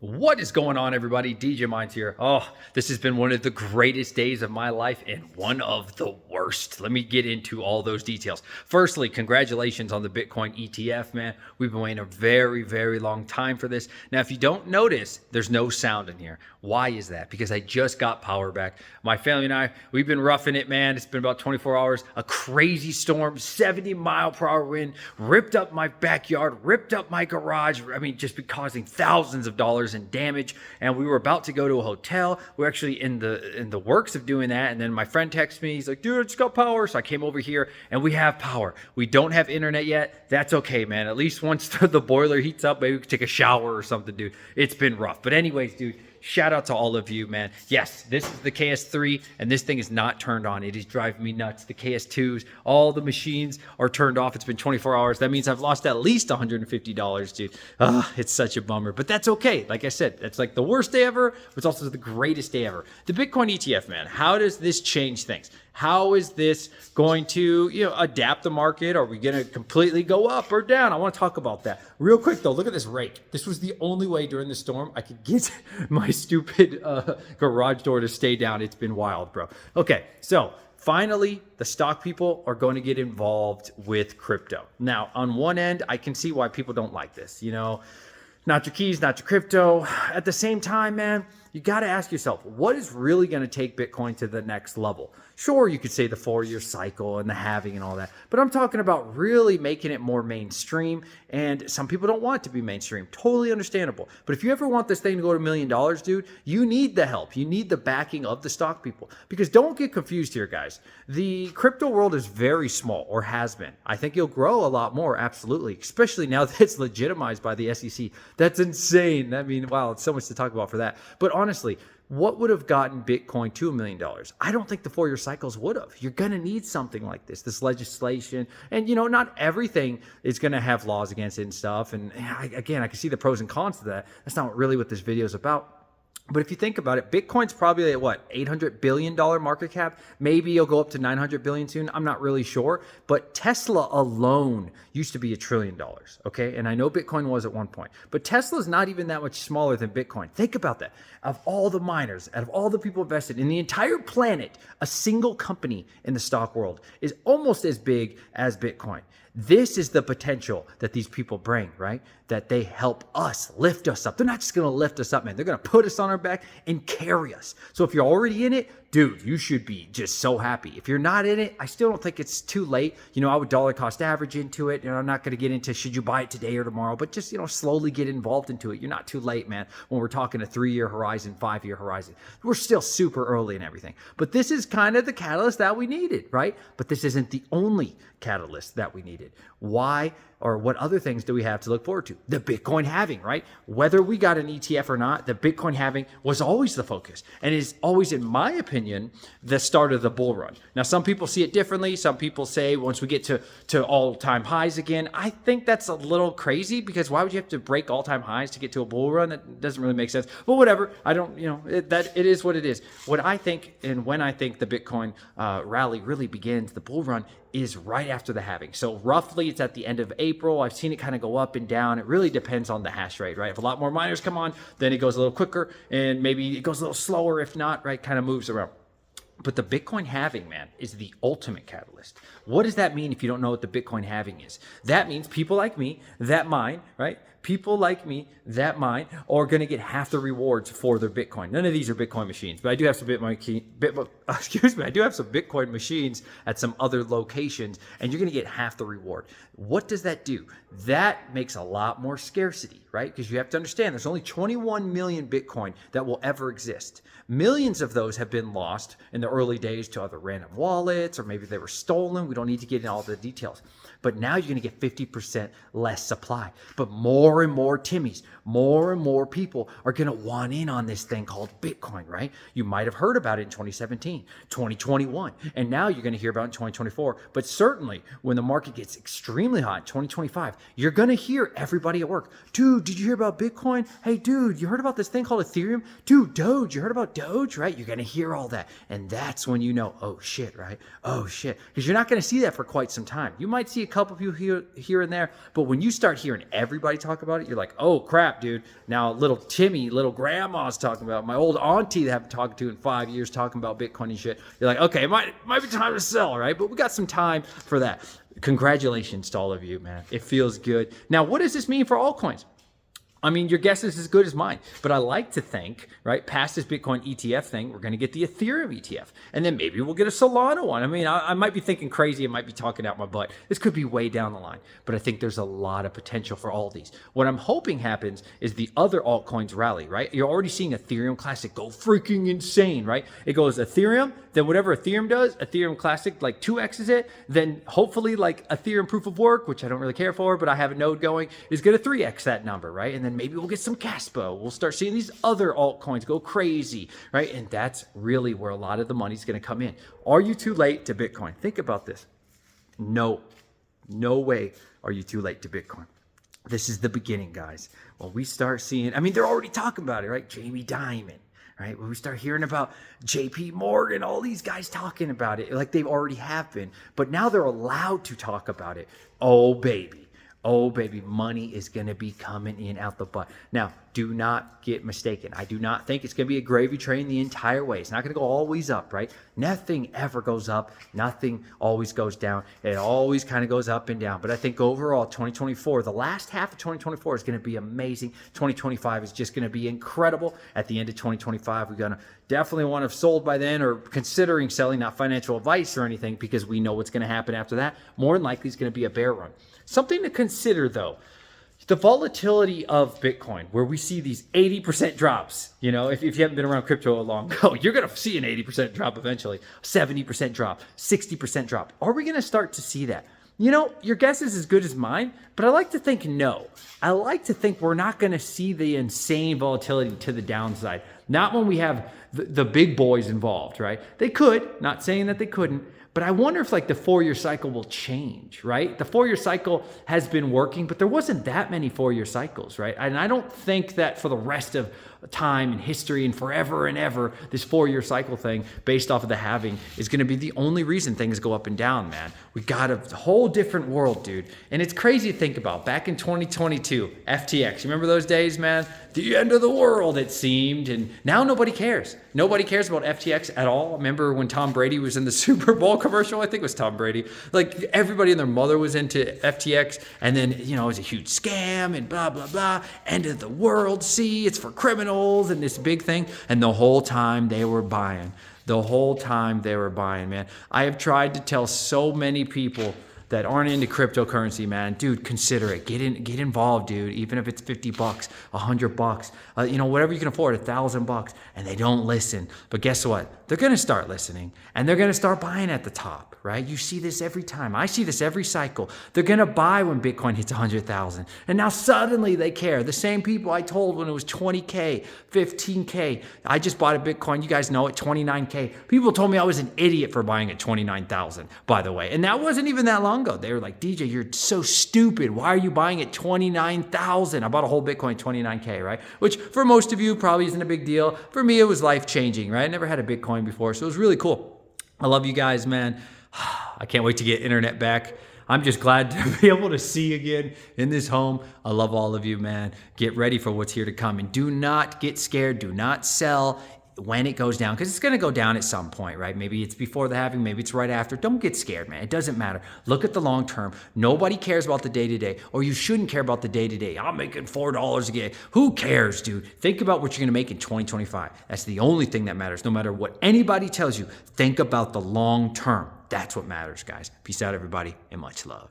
What is going on, everybody? DJ Minds here. Oh, this has been one of the greatest days of my life and one of the worst. Let me get into all those details. Firstly, congratulations on the Bitcoin ETF, man. We've been waiting a very, very long time for this. Now, if you don't notice, there's no sound in here. Why is that? Because I just got power back. My family and I, we've been roughing it, man. It's been about 24 hours. A crazy storm, 70-mile-per-hour wind, ripped up my backyard, ripped up my garage. I mean, just causing thousands of dollars in damage. And we were about to go to a hotel. We're actually in the works of doing that. And then my friend texted me. He's like, dude, I just got power. So I came over here and we have power. We don't have internet yet. That's okay, man. At least once the boiler heats up, maybe we can take a shower or something, dude. It's been rough. But anyways, dude, shout out to all of you, man. Yes, this is the KS3, and this thing is not turned on. It is driving me nuts. The KS2s, all the machines are turned off. It's been 24 hours. That means I've lost at least $150, dude. It's such a bummer, but that's okay. Like I said, it's like the worst day ever, but it's also the greatest day ever. The Bitcoin ETF, man, how does this change things? How is this going to, adapt the market? Are we going to completely go up or down? I want to talk about that. Real quick, though, look at this rake. This was the only way during the storm I could get my stupid garage door to stay down. It's been wild, bro. Okay, so finally, the stock people are going to get involved with crypto. Now, on one end, I can see why people don't like this. Not your keys, not your crypto. At the same time, man, you got to ask yourself, what is really going to take Bitcoin to the next level? Sure, you could say the 4-year cycle and the halving and all that, but I'm talking about really making it more mainstream, and some people don't want it to be mainstream. Totally understandable. But if you ever want this thing to go to $1 million, dude, you need the help. You need the backing of the stock people, because don't get confused here, guys. The crypto world is very small, or has been. I think you'll grow a lot more, absolutely, especially now that it's legitimized by the SEC. That's insane. I mean, wow, it's so much to talk about for that. But honestly, what would have gotten Bitcoin to $1 million? I don't think the 4-year cycles would have. You're going to need something like this legislation. And, not everything is going to have laws against it and stuff. And again, I can see the pros and cons to that. That's not really what this video is about. But if you think about it, Bitcoin's probably at what, $800 billion market cap? Maybe it'll go up to $900 billion soon. I'm not really sure. But Tesla alone used to be $1 trillion, okay? And I know Bitcoin was at one point. But Tesla's not even that much smaller than Bitcoin. Think about that. Of all the miners, out of all the people invested in the entire planet, a single company in the stock world is almost as big as Bitcoin. This is the potential that these people bring, right? That they help us, lift us up. They're not just going to lift us up, man. They're going to put us on our back and carry us. So if you're already in it, dude, you should be just so happy. If you're not in it, I still don't think it's too late. I would dollar cost average into it. I'm not going to get into should you buy it today or tomorrow, but just, slowly get involved into it. You're not too late, man, when we're talking a 3-year horizon, 5-year horizon. We're still super early and everything. But this is kind of the catalyst that we needed, right? But this isn't the only catalyst that we needed. Why? Or what other things do we have to look forward to? The Bitcoin halving, right? Whether we got an ETF or not, the Bitcoin halving was always the focus and is always, in my opinion, the start of the bull run. Now, some people see it differently. Some people say once we get to all-time highs again. I think that's a little crazy, because why would you have to break all-time highs to get to a bull run? That doesn't really make sense. But whatever. I don't, it is what it is. What I think, and when I think the Bitcoin rally really begins, the bull run, is right after the halving. So roughly it's at the end of April. I've seen it kind of go up and down. It really depends on the hash rate, right? If a lot more miners come on, then it goes a little quicker, and maybe it goes a little slower. If not, right, kind of moves around. But the Bitcoin halving, man, is the ultimate catalyst. What does that mean if you don't know what the Bitcoin halving is? That means people like me that mine, right? People like me that mine are going to get half the rewards for their Bitcoin. None of these are Bitcoin machines, but I do have some I do have some Bitcoin machines at some other locations, and you're going to get half the reward. What does that do? That makes a lot more scarcity, right? Because you have to understand there's only 21 million Bitcoin that will ever exist. Millions of those have been lost in the early days to other random wallets, or maybe they were stolen. We don't need to get into all the details. But now you're going to get 50% less supply. But more and more Timmies, more and more people are going to want in on this thing called Bitcoin, right? You might have heard about it in 2017, 2021, and now you're going to hear about it in 2024. But certainly when the market gets extremely hot in 2025, you're going to hear everybody at work, dude, did you hear about Bitcoin? Hey, dude, you heard about this thing called Ethereum? Dude, Doge, you heard about Doge, right? You're going to hear all that. And that's when you know, oh shit, right? Oh shit. Because you're not going to see that for quite some time. You might see a couple of you here and there, but when you start hearing everybody talk about it, you're like, oh crap, dude. Now little Timmy, little grandma's talking about it. My old auntie that I haven't talked to in 5 years talking about Bitcoin and shit. You're like, okay, it might be time to sell, right? But we got some time for that. Congratulations to all of you, man. It feels good. Now, what does this mean for altcoins? I mean, your guess is as good as mine, but I like to think, right, past this Bitcoin ETF thing, we're going to get the Ethereum ETF, and then maybe we'll get a Solana one. I mean, I might be thinking crazy. I might be talking out my butt. This could be way down the line, but I think there's a lot of potential for all these. What I'm hoping happens is the other altcoins rally, right? You're already seeing Ethereum Classic go freaking insane, right? It goes Ethereum, then whatever Ethereum does, Ethereum Classic like 2x's it, then hopefully like Ethereum Proof of Work, which I don't really care for, but I have a node going, is going to 3x that number, right? And then maybe we'll get some Caspo. We'll start seeing these other altcoins go crazy, right? And that's really where a lot of the money's going to come in. Are you too late to Bitcoin? Think about this. No way are you too late to Bitcoin. This is the beginning, guys. When we start seeing, I mean, they're already talking about it, right? Jamie Dimon, right? When we start hearing about JP Morgan, all these guys talking about it, like they already have been, but now they're allowed to talk about it. Oh, baby. Oh, baby, money is going to be coming in out the butt. Now, do not get mistaken. I do not think it's going to be a gravy train the entire way. It's not going to go always up, right? Nothing ever goes up. Nothing always goes down. It always kind of goes up and down. But I think overall, 2024, the last half of 2024 is going to be amazing. 2025 is just going to be incredible. At the end of 2025, we're going to definitely want to have sold by then or considering selling, not financial advice or anything, because we know what's going to happen after that. More than likely, it's going to be a bear run. Something to consider, though, the volatility of Bitcoin, where we see these 80% drops. You know, if you haven't been around crypto a long go, you're going to see an 80% drop eventually, 70% drop, 60% drop. Are we going to start to see that? You know, your guess is as good as mine, but I like to think no. I like to think we're not going to see the insane volatility to the downside. Not when we have the big boys involved, right? They could, not saying that they couldn't. But I wonder if like the 4-year cycle will change, right? The 4-year cycle has been working, but there wasn't that many 4-year cycles, right? And I don't think that for the rest of time and history and forever and ever, this 4-year cycle thing based off of the halving is going to be the only reason things go up and down, man. We got a whole different world, dude. And it's crazy to think about. Back in 2022, FTX, you remember those days, man? The end of the world, it seemed. And now nobody cares. Nobody cares about FTX at all. Remember when Tom Brady was in the Super Bowl commercial? I think it was Tom Brady. Like everybody and their mother was into FTX. And then, you know, it was a huge scam and blah, blah, blah. End of the world. See, it's for criminals and this big thing. And the whole time they were buying. The whole time they were buying, man. I have tried to tell so many people that aren't into cryptocurrency, man, dude, consider it. Get involved, dude. Even if it's $50, $100, you know, whatever you can afford, $1,000, and they don't listen. But guess what? They're gonna start listening, and they're gonna start buying at the top, right? You see this every time. I see this every cycle. They're gonna buy when Bitcoin hits 100,000, and now suddenly they care. The same people I told when it was 20K, 15K. I just bought a Bitcoin. You guys know it, 29K. People told me I was an idiot for buying at 29,000, by the way, and that wasn't even that long ago. They were like, DJ, you're so stupid. Why are you buying at 29,000? I bought a whole Bitcoin 29K, right? Which for most of you probably isn't a big deal. For me, it was life-changing, right? I never had a Bitcoin before, so it was really cool. I love you guys, man. I can't wait to get internet back. I'm just glad to be able to see again in this home. I love all of you, man. Get ready for what's here to come. And do not get scared. Do not sell when it goes down, because it's going to go down at some point, right? Maybe it's before the halving, maybe it's right after. Don't get scared, man. It doesn't matter. Look at the long term. Nobody cares about the day-to-day, or you shouldn't care about the day-to-day. I'm making $4 a day. Who cares, dude? Think about what you're going to make in 2025. That's the only thing that matters. No matter what anybody tells you, think about the long term. That's what matters, guys. Peace out, everybody, and much love.